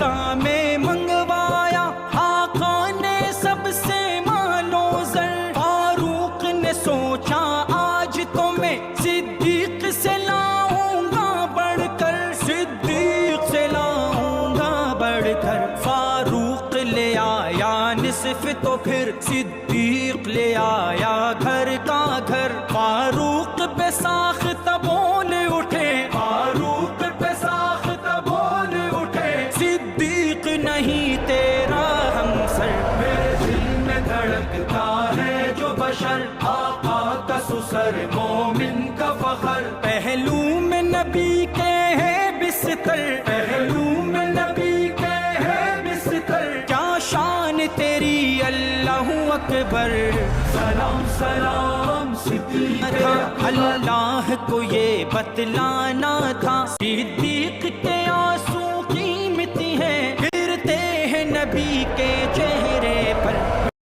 مکہ میں منگوایا آقا نے سب سے مالو زر، فاروق نے سوچا آج تو میں صدیق سے لاؤں گا بڑھ کر، صدیق سے لاؤں گا بڑھ کر، فاروق لے آیا نصف تو پھر صدیق لے آیا گھر کا گھر، فاروق پہ ساخت بول اٹھے، فاروق پہ ساخت بول اٹھے، صدیق نہیں تیرا ہمسر، میرے دل میں دھڑکتا ہے جو بشر، آقا کا سسر مومن کا فخر، پہلو میں نبی کے ہے بستر، پہلو میں نبی کے ہے بستر، کیا شان تیری اللہ اکبر، سلام سلام صدیق تھا، اللہ کو یہ بتلانا تھا، صدیق کے آنسو قیمتی ہیں، گرتے ہیں نبی کے چہرے